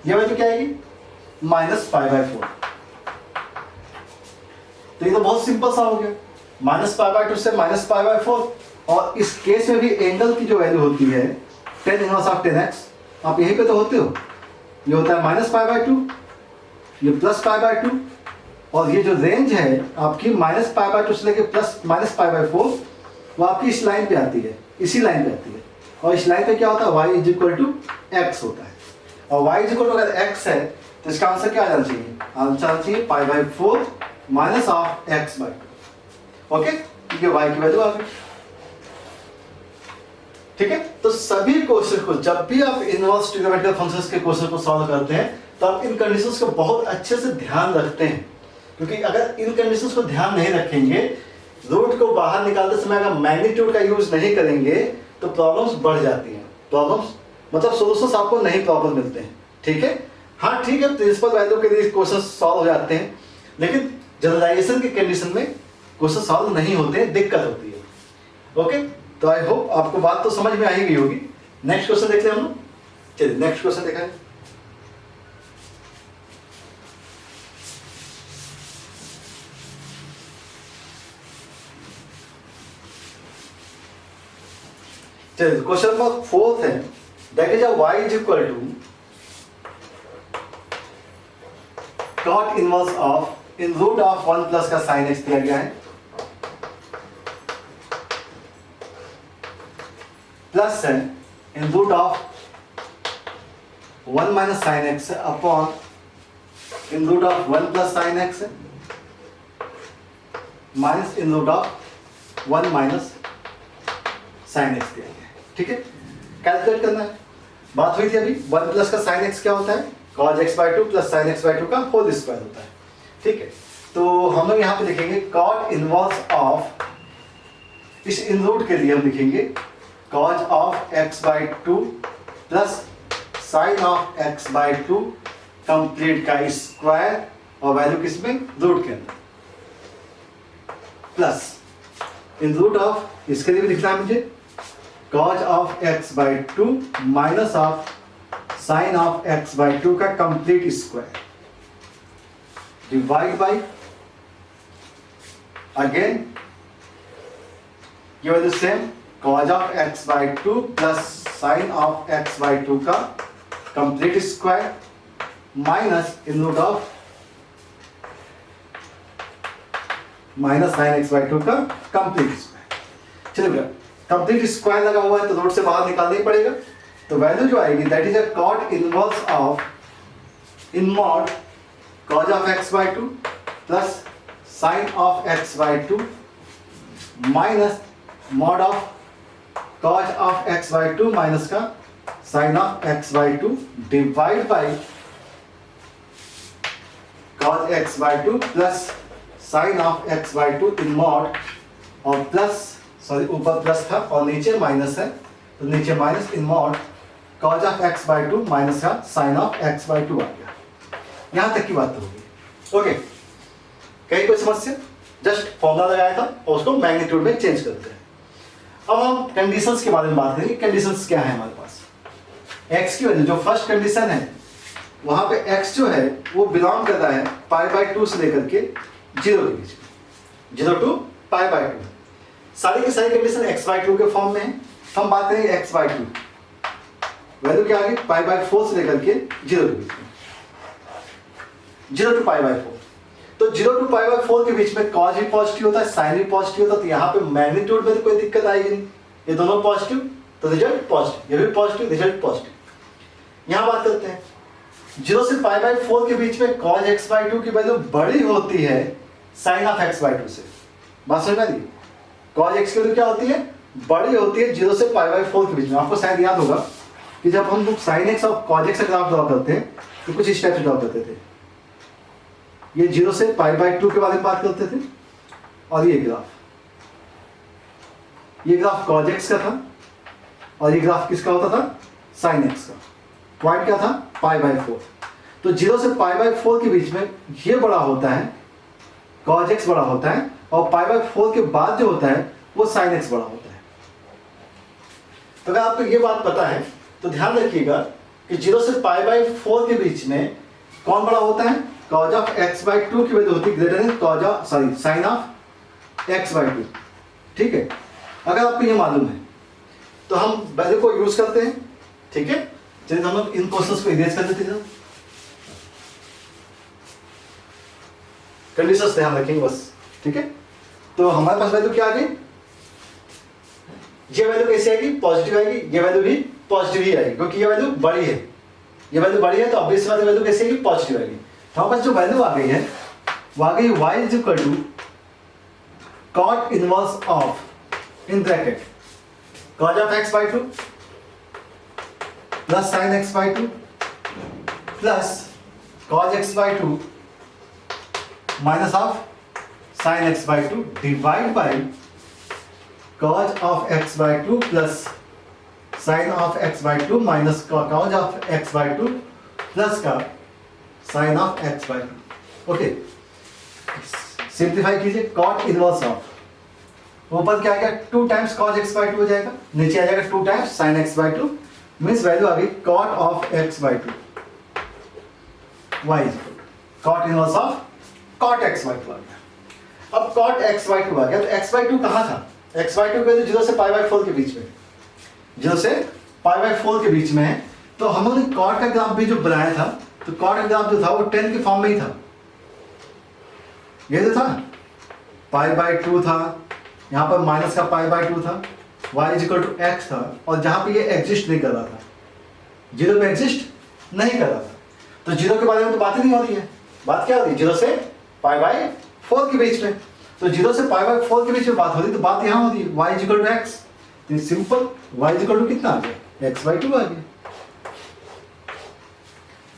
S1: ये वैल्यू क्या आएगी -π/4। तो ये तो बहुत सिंपल सा हो गया, -π/2 से -π/4। और इस केस में भी एंगल की जो वैल्यू होती है tan इनवर्स ऑफ 10x, आप यहीं पे तो होते हो, ये होता है -π/2, ये +π/2, और ये जो रेंज है आपकी -π/2 से लेके +-π/4 वो आपकी इस लाइन पे आती है, इसी लाइन पे आती है। और इस लाइन पे क्या होता है, y = x होता है। और y अगर x है तो इसका आंसर क्या आ जाना चाहिए, आंसर आना चाहिए π/4 -x/2। ओके, ठीक है, y की वैल्यू आ गई। ठीक है, तो सभी क्वेश्चन को जब भी आप इनवर्स ट्रिग्नोमेट्रिक फंक्शंस के क्वेश्चन को सॉल्व करते हैं तो आप इन कंडीशंस को बहुत अच्छे से ध्यान रखते हैं, क्योंकि अगर इन कंडीशंस को ध्यान नहीं रखेंगे, रूट को बाहर निकालते समय अगर मैग्नीट्यूड का यूज नहीं करेंगे तो प्रॉब्लम्स बढ़ जाती हैं। प्रॉब्लम्स मतलब सॉल्यूशंस आपको नहीं प्रॉपर मिलते हैं। ठीक है, हाँ ठीक है, प्रिंसिपल वैल्यू के लिए क्वेश्चन सॉल्व हो जाते हैं, लेकिन जनरलाइजेशन की कंडीशन में क्वेश्चन सॉल्व नहीं होते हैं, दिक्कत होती है। ओके, तो आई होप आपको बात तो समझ में आ ही गई होगी। नेक्स्ट क्वेश्चन देख लें हम लोग। चलिए नेक्स्ट क्वेश्चन देखा है। चलिए क्वेश्चन नंबर 4 है, that is y = cot inverse of in root of 1 plus का sin x दिया गया है, प्लस है in root of 1 minus sin x upon in root of 1 plus sin x minus in root of 1 minus sin x दिया गया है। ठीक है, कैलकुलेट करना है। बात हुई थी अभी 1 प्लस का sin x क्या होता है, cos x/2 plus sin x/2 का होल स्क्वायर होता है। ठीक है, तो हम लोग यहाँ पे लिखेंगे cot इनवर्स ऑफ, इस इन रूट के लिए हम लिखेंगे cos of x/2 plus sin of x/2 complete का स्क्वायर, और वैल्यू किसमें, रूट के अंदर, प्लस इन रूट ऑफ, इसके लिए भी लिखना है मुझे cos of x/2 minus of sin of x/2 का complete square divide by, again ये value same, cos of x/2 plus sin of x/2 का complete square minus in root of minus sin x/2 का complete square. चलिए complete square लगा हुआ है तो root से बाहर निकालना ही पड़ेगा, तो वैल्यू जो आएगी that is a cot inverse of in mod cos of x/2 plus sin of x/2 minus mod of cos of x/2 minus का sin of x/2 divide by cos x/2 plus sin of x/2 in mod, और plus sorry ऊपर plus था और नीचे minus है तो नीचे minus in mod cos of x/2 minus का sin ऑफ x/2 आ गया। यहां तक की बात तो होगी। ओके, कहीं कोई समस्या, जस्ट फॉर्मूला लगाया था और उसको मैग्नीट्यूड में चेंज करते हैं। अब हम कंडीशंस के बारे में बात करेंगे। कंडीशंस क्या है हमारे पास, x की वैल्यू, जो फर्स्ट कंडीशन है वहां पे x जो है वो बिलोंग करता है π/2 से लेकर के 0 के बीच में, 0 to π/2। सारी की सारी कंडीशन x/2 के फॉर्म में है। हम बात करेंगे x/2, वैल्यू क्या आ गई, π/4 से लेकर के 0 के बीच में, 0 to π/4। तो 0 to π/4 के बीच में cos भी पॉजिटिव होता है, sin भी पॉजिटिव होता है, तो यहाँ पे मैग्नीट्यूड में तो कोई दिक्कत आएगी नहीं, ये दोनों पॉजिटिव तो रिजल्ट पॉजिटिव, ये भी पॉजिटिव रिजल्ट पॉजिटिव। यहाँ बात करते हैं 0 से π/4 के बीच में cos x/2 की वैल्यू बड़ी होती है sin ऑफ x/2 से। बात समझ में आ रही है, cos x की वैल्यू क्या होती है, बड़ी होती है 0 से π/4 के बीच में। आपको शायद याद होगा कि जब हम लोग sin x और cos x का ग्राफ ड्रॉ करते हैं तो कुछ इस टाइप से ड्रॉ करते थे, ये 0 से π/2 के बारे में बात करते थे, और ये ग्राफ cos x का था और ये ग्राफ किसका होता था, sin x का। पॉइंट क्या था, π/4। तो 0 से π/4 के बीच में ये बड़ा होता है, cos x बड़ा होता है, और π/4 के बाद जो होता है वो sin x बड़ा होता है। तो अगर आपको ये बात पता है तो ध्यान रखिएगा कि 0 से पाई बाई 4 के बीच में कौन बड़ा होता है? cos ऑफ x बाई 2 की वैल्यू होती है greater than sine of x by 2। ठीक है, अगर आपको ये मालूम है तो हम वैल्यू को यूज करते हैं। ठीक है, चलिए हम लोग इन क्वेश्चंस को इरेज कर देते हैं। कंडीशंस ध्यान रखेंगे बस। ठीक है, तो हमारे पास वैल्यू क्या आ गई? ये वैल्यू कैसे आएगी? पॉजिटिव आएगी। ये वैल्यू भी पॉजिटिव ही आएगी क्योंकि ये वैल्यू बड़ी है। ये वैल्यू बड़ी है तो ऑब्वियस बात है वैल्यू कैसे आएगी? पॉजिटिव आएगी। तो हमारे पास जो वैल्यू आ गई है वो आ गई y is equal to cot inverse of in bracket cos of x by 2 plus sin x by 2 plus cos x by 2 minus of sin x by 2 divide by cos of x by 2 plus sin of x by 2 minus cos of x by 2 plus का sin of x by 2। Okay, simplify कीजिए। cot inverse of ऊपर क्या आएगा? 2 times cos x by 2 हो जाएगा, नीचे आ जाएगा 2 times sin x by 2, means value आ गई cot of x by 2 y is cot inverse of cot x by 2 आ गया। अब cot x बाई 2 आ गया तो x बाई 2 कहाँ था? x बाई 2 की वैल्यू 0 से पाई बाई 4 के बीच में, 0 से पाई बाई 4 के बीच में है। तो हम लोगों ने cot का ग्राफ भी जो बनाया था तो cot का ग्राफ जो था वो 10 के फॉर्म में ही था। ये जो था पाई बाई 2 था, यहाँ पर माइनस का पाई बाई 2 था, y is equal to x था, और जहाँ पे ये एग्जिस्ट नहीं कर रहा था, 0 पे एग्जिस्ट नहीं कर रहा था। तो 0 के बारे में तो बात ही नहीं हो रही है। बात क्या हो रही है? 0 से पाई बाई 4 के बीच में। तो 0 से पाई बाई 4 के बीच में बात हो रही, तो बात यहाँ हो रही है y is equal to x। तो simple y is equal to कितना आ गया? x बाई 2 आ गया।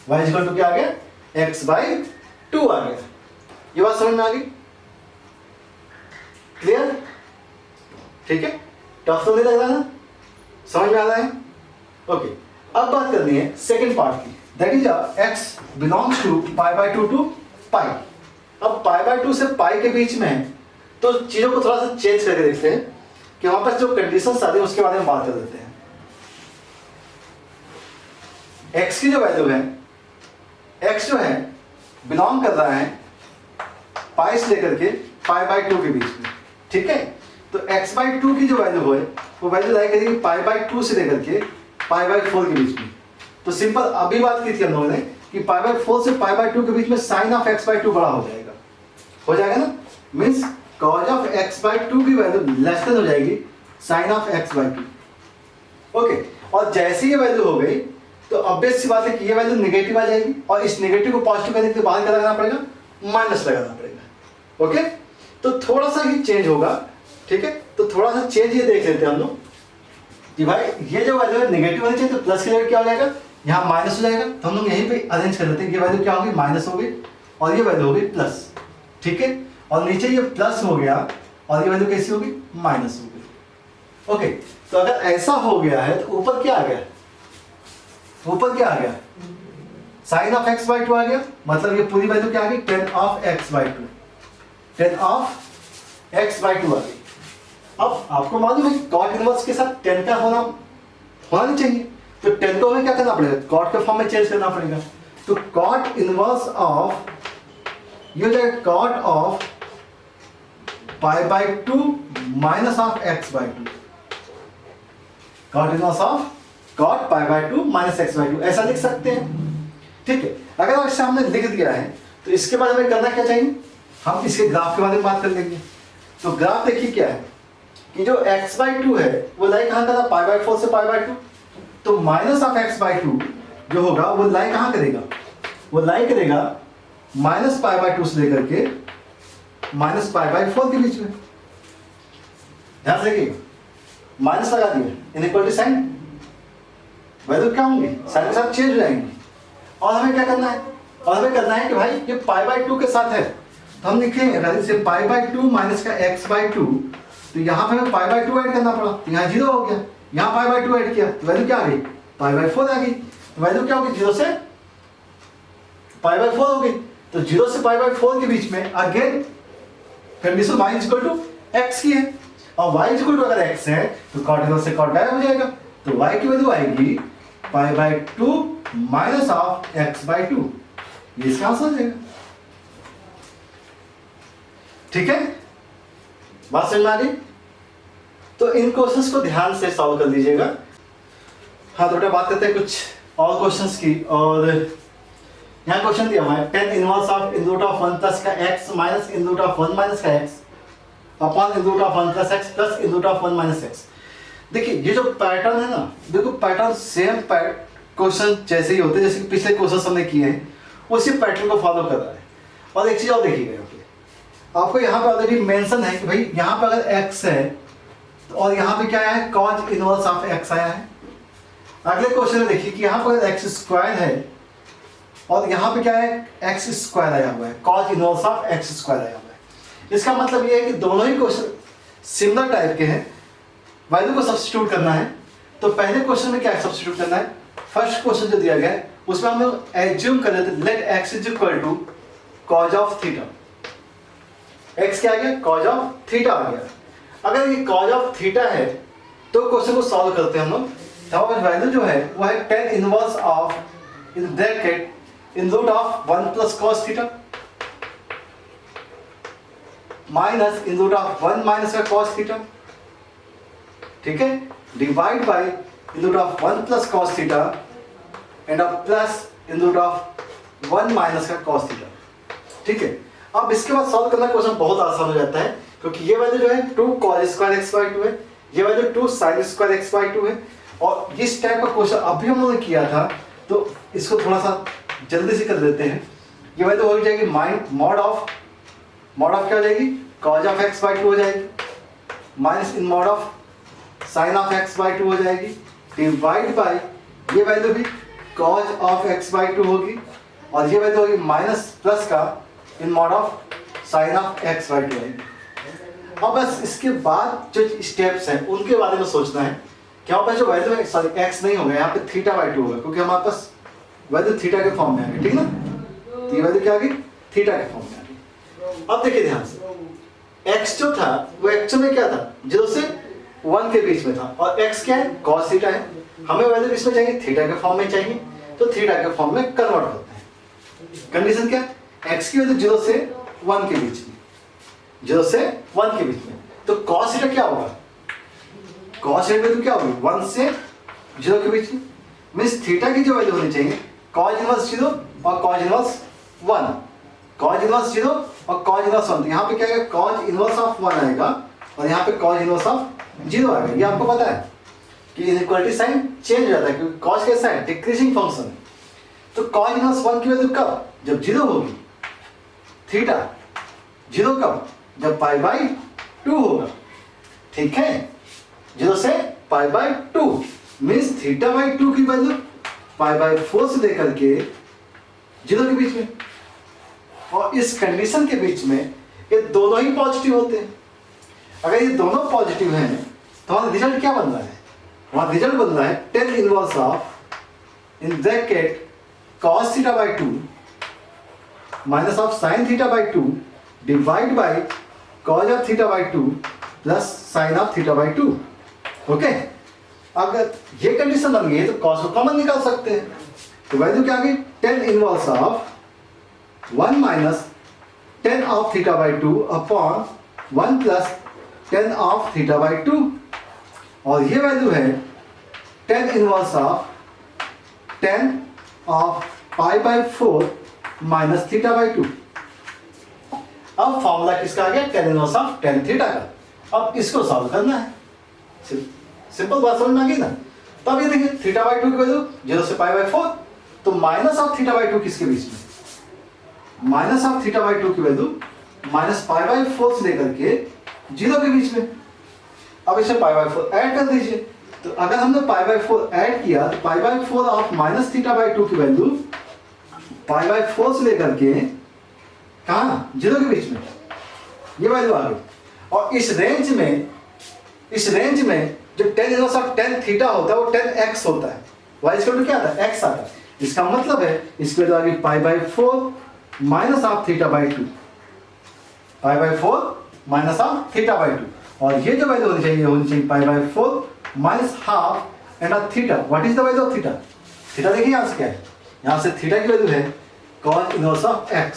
S1: y इज इक्वल टू क्या आ गया? x बाई 2 आ गया। ये बात समझ में आ गई? क्लियर? ठीक है, टफ तो नहीं लग रहा ना? समझ में आ रहा है? ओके, अब बात करनी है सेकंड पार्ट की, that is x belongs to pi by 2 to pi. अब पाई बाई 2 से पाई के बीच में है तो चीजों को थोड़ा सा चेंज करके देखते हैं कि वहां पर जो कंडीशंस आती है उसके बारे में बात कर देते हैं। x की जो वैल्यू है, x जो है बिलोंग कर रहा है पाई से लेकर के पाई बाई 2 के बीच में। ठीक है, तो x बाई 2 की जो वैल्यू है वो वैल्यू लाई करेगी पाई बाई 2 से लेकर के पाई बाई 4 के बीच में। तो सिंपल अभी बात की थी हम लोगों ने कि पाई बाई 4 से पाई बाई 2 के बीच में साइन ऑफ x बाई 2 बड़ा हो जाएगा ना? Means cos of x by 2 की वैल्यू लेस देन हो जाएगी sine of x by 2। Okay, और जैसे ये वैल्यू हो गई तो ऑब्वियस सी बात है कि ये वैल्यू नेगेटिव आ जाएगी, और इस नेगेटिव को पॉजिटिव करने के लिए बाहर क्या लगाना पड़ेगा? माइनस लगाना पड़ेगा। ओके, तो थोड़ा सा ही चेंज होगा। ठीक है, तो थोड़ा सा चेंज ये देख लेते हैं हम लोग कि भाई ये जो वैल्यू है नेगेटिव होनी चाहिए, तो प्लस की जगह क्या हो जाएगा? यहाँ माइनस हो जाएगा। तो हम लोग यहीं पे अरेंज कर लेते हैं। ये वैल्यू क्या होगी? माइनस हो गई, और ये वैल्यू हो गई प्लस। ठीक है, और नीचे ये प्लस हो गया और ये वैल्यू कैसी होगी? माइनस हो गई। ओके, तो अगर ऐसा हो गया है तो ऊपर क्या आ गया? ऊपर क्या आ गया? साइन ऑफ x बाई 2 आ गया, मतलब ये पूरी वैल्यू क्या आ गई? Ten of x by 2, ten of x by 2 आ गई। अब आपको मालूम है cot इनवर्स के साथ 10 का होना नहीं चाहिए, तो 10 को हमें क्या करना पड़ेगा? cot के फॉर्म में चेंज करना पड़ेगा। तो cot इनवर्स ऑफ ये हो जाएगा cot of pi by 2 minus of x by 2, cot inverse of cot pi by 2 minus x by 2, ऐसा लिख सकते हैं। ठीक है, अगर इससे हमने लिख दिया है तो इसके बाद हमें करना क्या चाहिए? हम इसके ग्राफ के बारे में बात कर लेंगे। तो ग्राफ देखिए क्या है कि जो x बाई 2 है वो लाई कहाँ करा? पाई बाई 4 से पाई बाई 2। तो माइनस ऑफ x बाई 2 जो होगा वो लाई कहाँ करेगा? वो लाई करेगा माइनस पाई बाई 2 से लेकर के माइनस पाई बाई 4 के बीच में। ध्यान से रखिएगा, माइनस लगा दिया, इनइक्वालिटी साइन, वैल्यू क्या होंगी? साइन के साथ चेंज हो जाएंगी। और हमें क्या करना है? और हमें करना है कि भाई ये पाई बाई 2 के साथ है तो हम लिखेंगे अगर इसे पाई बाई 2 माइनस का x बाई 2, तो यहाँ पे हमें पाई बाई 2 ऐड करना पड़ा, तो यहाँ 0 हो गया। यहाँ पाई बाई 2 ऐड किया तो वैल्यू क्या आ गई? पाई बाई 4 आ गई। तो वैल्यू क्या होगी? 0 से पाई बाई 4 हो गई। तो 0 से पाई बाई 4 के बीच में again condition y is equal to x की है, और y इज इक्वल टू अगर x है तो cot इनवर्स से cot गायब हो जाएगा। तो y की वैल्यू आएगी पाई by 2 minus of x by to, ये इसका आंसर हो जाएगा। ठीक है, बात समझ में आ गई? तो इन क्वेश्चंस को ध्यान से सॉल्व कर लीजिएगा। हाँ, थोड़ा बात करते हैं कुछ और क्वेश्चंस की। और यहाँ क्वेश्चन दिया हुआ है 10 inverse of in root of 1 plus का x minus in root of 1 minus का x upon in root of 1 plus x plus in root of 1 minus x। देखिए ये जो पैटर्न है ना, देखो पैटर्न सेम क्वेश्चन जैसे ही होते हैं जैसे कि पिछले क्वेश्चन हमने किए हैं, उसी पैटर्न को फॉलो कर रहा है। और एक चीज और देखिएगा यहाँ पे, आपको यहाँ पे ऑलरेडी मेंशन है कि भाई यहाँ पे अगर x है और यहाँ पे क्या आया है, cos इनवर्स ऑफ x आया है। अगले क्वेश्चन में देखिए कि यहाँ पर x स्क्वायर है और यहाँ पे क्या है, x स्क्वायर आया हुआ है, cos inverse of x square आया हुआ है। इसका मतलब ये है कि दोनों ही क्वेश्चन सिमिलर टाइप के हैं, वैल्यू को सब्स्टिट्यूट करना है। तो पहले क्वेश्चन में क्या सब्स्टिट्यूट करना है, फर्स्ट क्वेश्चन जो दिया गया है उसमें हम लोग एज्यूम कर लेते, let x is equal to cos of theta. x क्या आ गया, cos ऑफ थीटा आ गया। अगर ये cos ऑफ थीटा है तो क्वेश्चन को सॉल्व करते हैं हम लोग। तो वैल्यू जो है वो है 10 inverse of in bracket in root of 1 plus cos theta minus in root of 1 minus का cos थीटा, ठीक है, divide by in root of 1 plus cos theta and of plus in root of 1 minus का cos theta. ठीक है, अब इसके बाद solve करना क्वेश्चन बहुत आसान हो जाता है, क्योंकि ये वैल्यू जो है 2 cos स्क्वायर x बाई 2 है, ये value 2 sin square x by 2 है। और इस टाइप का क्वेश्चन अभी हम लोगों ने किया था, तो इसको थोड़ा सा जल्दी से कर देते हैं। ये वैल्यू हो जाएगी मॉड ऑफ क्या हो जाएगी, cos ऑफ x बाई 2 हो जाएगी, minus in mod of sin of x by 2 हो जाएगी, डिवाइड बाय ये वैल्यू भी cos ऑफ x बाई 2 होगी, और ये वैल्यू होगी माइनस प्लस का in mod of sin of x by 2 होगी। अब बस इसके बाद जो स्टेप्स हैं उनके बारे में सोचना है कि यहाँ पर जो वैल्यू है, सॉरी x नहीं होगा, यहाँ पे थीटा बाई 2 होगा, क्योंकि हमारे पास वैल्यू थीटा के फॉर्म में आ गई। ठीक ना, तो ये वैल्यू क्या आ गई, थीटा के फॉर्म में आ गई। अब देखिए ध्यान से, x जो था वो एक्चुअल में क्या था, 0 से 1 के बीच में था, और x क्या है, cos थीटा है। हमें वैल्यू किसमें चाहिए, थीटा के फॉर्म में चाहिए, तो थीटा के फॉर्म में कन्वर्ट करते हैं। कंडीशन क्या है, x की वैल्यू 0 से 1 के बीच में, 0 से 1 के बीच में, तो cos थीटा क्या होगा, cos थीटा वैल्यू क्या होगी, 1 से 0 के बीच में, मींस थीटा की जो वैल्यू होनी चाहिए cos इनवर्स 0 और cos इनवर्स 1, cos इनवर्स 0 और cos इनवर्स 1। यहाँ पे क्या है, cos इनवर्स ऑफ 1 आएगा और यहाँ पे cos इनवर्स ऑफ 0 आएगा। ये आपको पता है कि इनइक्वालिटी साइन चेंज हो जाता है, क्योंकि cos कैसा है, डिक्रीजिंग फंक्शन है। तो cos इनवर्स 1 की वैल्यू कब, जब 0 होगी, थीटा 0 कब, जब पाई बाई 2 होगा। ठीक है, 0 से पाई बाई 2 मीन्स थीटा बाई 2 की वैल्यू पाई बाई 4 से लेकर के 0 के बीच में, और इस कंडीशन के बीच में ये दोनों ही पॉजिटिव होते हैं। अगर ये दोनों पॉजिटिव हैं तो हमारा रिजल्ट क्या बन रहा है, हमारा रिजल्ट बन रहा है 10 inverse of in bracket cos theta by 2 minus of sin theta by 2 divide by cos of theta by 2 plus sin of theta by 2। Okay, अगर ये कंडीशन बन गई तो cos को कॉमन निकाल सकते हैं, तो वैल्यू क्या आ गई, 10 inverse of 1 minus 10 of theta by 2 upon 1 plus 10 of theta by 2, और ये वैल्यू है 10 inverse of 10 of pi by 4 minus theta by 2। अब फॉर्मूला किसका आ गया, 10 इनवर्स ऑफ 10 थीटा का। अब इसको सॉल्व करना है, सिंपल बात समझ में आ गई ना। तो अब ये देखिए थीटा बाई 2 की वैल्यू 0 से पाई बाई 4, तो माइनस ऑफ थीटा बाई 2 किसके बीच में, माइनस ऑफ थीटा बाई 2 की वैल्यू माइनस पाई बाई 4 से लेकर के 0 के बीच में। अब इसे पाई बाई 4 ऐड कर दीजिए, तो अगर हमने पाई बाई 4 ऐड किया तो पाई by 4 of minus theta by 2 की वैल्यू पाई बाई 4 से लेकर के कहाँ, 0 के बीच में, ये वैल्यू आ गई। और इस रेंज में जो 10 इनवर्स ऑफ 10 थीटा होता है वो 10x होता है, y इक्वल टू क्या आता है, x आता है। इसका मतलब है इसकी वैल्यू आ गई पाई by 4 minus of theta by 2, pi by 4 minus of theta by 2, और ये जो वैल्यू होनी चाहिए पाई by 4 minus half end of theta. What is the value of theta, theta देखिए यहाँ से क्या है, यहाँ से थीटा की वैल्यू है cos इनवर्स ऑफ x,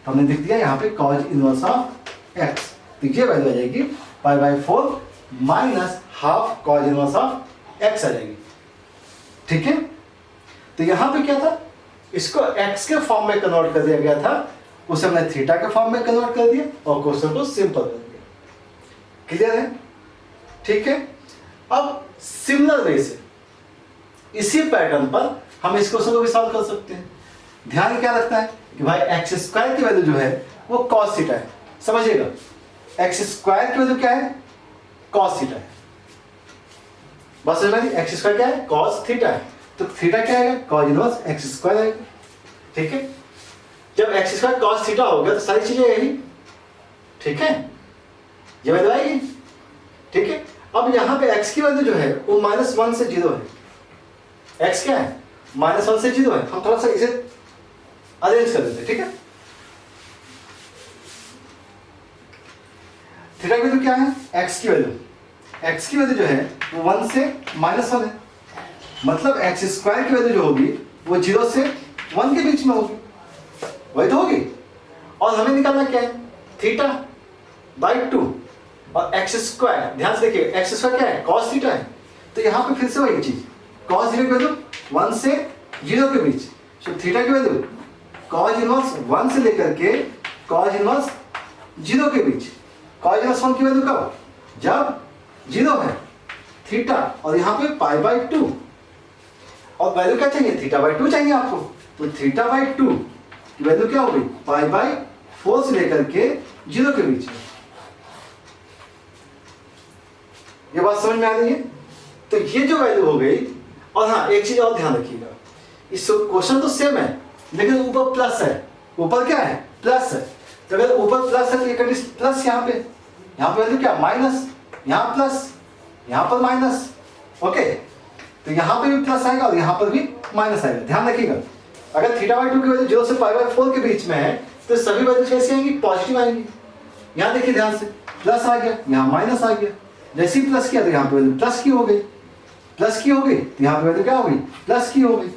S1: तो हमने लिख दिया यहाँ पे cos इनवर्स ऑफ x, तो ये वैल्यू आ जाएगी π/4 minus half cos inverse of x आ जाएगी। ठीक है, तो यहाँ पे क्या था, इसको x के फॉर्म में कन्वर्ट कर दिया गया था, उसे हमने थीटा के फॉर्म में कन्वर्ट कर दिया और क्वेश्चन को सिंपल कर दिया। क्लियर है? ठीक है, अब सिमिलर वे से इसी पैटर्न पर हम इस क्वेश्चन को भी सॉल्व कर सकते हैं। ध्यान क्या रखना है कि भाई एक्स स्क्वायर की वैल्यू जो है वो कॉस थीटा है, समझिएगा, एक्स स्क्वायर की वैल्यू क्या है, कॉस थीटा है। बस समझ में, एक्स स्क्वायर क्या है, कॉस थीटा है, तो थीटा क्या आएगा, कॉस इनवर्स एक्स स्क्वायर आएगा। ठीक है, जब एक्स स्क्वायर कॉस थीटा हो गया तो सारी चीजें यही, ठीक है, ये वैल्यू आएगी। ठीक है, अब यहाँ पे x की वैल्यू जो है वो -1 से 0 है। x क्या है, -1 से 0 है, हम थोड़ा सा इसे अरेंज कर देते हैं। ठीक है, थीटा की वैल्यू क्या है, x की वैल्यू जो है वो 1 से -1 है, मतलब एक्स स्क्वायर की वैल्यू जो होगी वो 0 से 1 के बीच में होगी, वही तो होगी। और हमें निकालना क्या है, θ/2 और एक्स स्क्वायर, ध्यान से देखिए एक्स स्क्वायर क्या है, कॉस थीटा है, तो यहाँ पे फिर से वही चीज, कॉस थीटा की वैल्यू 1 से 0 के बीच, तो थीटा की वैल्यू कॉस इनवर्स 1 से लेकर के कॉस इनवर्स 0 के बीच। कॉस इनवर्स 1 की वैल्यू कब, जब 0 है थीटा, और यहाँ पे π/2, और वैल्यू क्या चाहिए, θ/2 चाहिए आपको, तो θ/2 की वैल्यू क्या होगी, π/4 से लेकर के 0 के बीच। ये बात समझ में आ रही है? तो ये जो वैल्यू हो गई, और हाँ एक चीज और ध्यान रखिएगा, इस क्वेश्चन तो सेम है लेकिन ऊपर प्लस है, ऊपर क्या है, प्लस है, तो अगर ऊपर प्लस है तो ये कंडीशन प्लस, यहाँ पे वैल्यू क्या, माइनस, यहाँ प्लस, यहाँ पर माइनस। ओके, तो यहाँ पे भी प्लस आएगा और यहाँ पर भी माइनस आएगा। ध्यान रखिएगा, अगर θ/2 की वैल्यू 0 से π/4 के बीच में है तो सभी वैल्यू कैसी आएंगी, पॉजिटिव आएंगी। यहाँ देखिए ध्यान से, प्लस आ गया, यहाँ माइनस आ गया, जैसे ही प्लस किया तो यहाँ पे वैल्यू प्लस की हो गई, तो यहाँ पे वैल्यू क्या हो गई, प्लस की हो गई।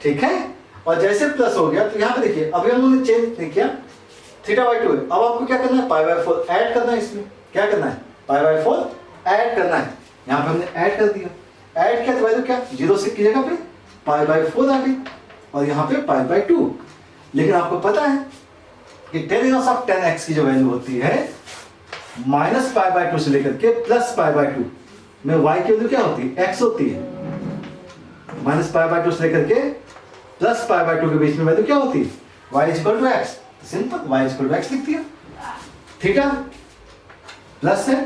S1: ठीक है, और जैसे प्लस हो गया तो यहाँ पे देखिए अभी हम लोगों ने चेंज नहीं किया, θ/2 है, अब आपको क्या करना है, π/4 ऐड करना है, इसमें क्या करना है, π/4 ऐड करना है। यहाँ पे हमने ऐड कर दिया, ऐड किया तो वैल्यू क्या, 0 से की जगह पे π/4 आ गई, और यहाँ पे π/2। लेकिन आपको पता है कि tan inverse of tan x की जो वैल्यू होती है -π/2 से लेकर के +π/2 में y की वैल्यू क्या होती है, x होती है। -π/2 से लेकर के +π/2 के बीच में वैल्यू क्या होती है, y = x, simple y = x लिख दिया। थीटा प्लस है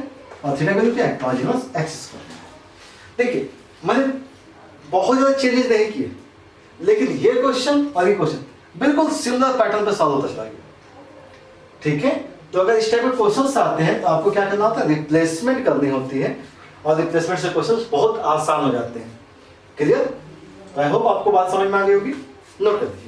S1: और थीटा की वैल्यू क्या है, cos इनवर्स x²। देखिए मैंने बहुत ज्यादा चेंजेस नहीं किए, लेकिन ये क्वेश्चन और ये क्वेश्चन बिल्कुल सिमिलर पैटर्न पे सॉल्व होता चला गया। ठीक है, तो अगर इस टाइप के क्वेश्चंस आते हैं तो आपको क्या करना होता है, रिप्लेसमेंट करनी होती है, और रिप्लेसमेंट से क्वेश्चंस बहुत आसान हो जाते हैं। क्लियर? आई होप आपको बात समझ में आ गई होगी, नोट कर दीजिए।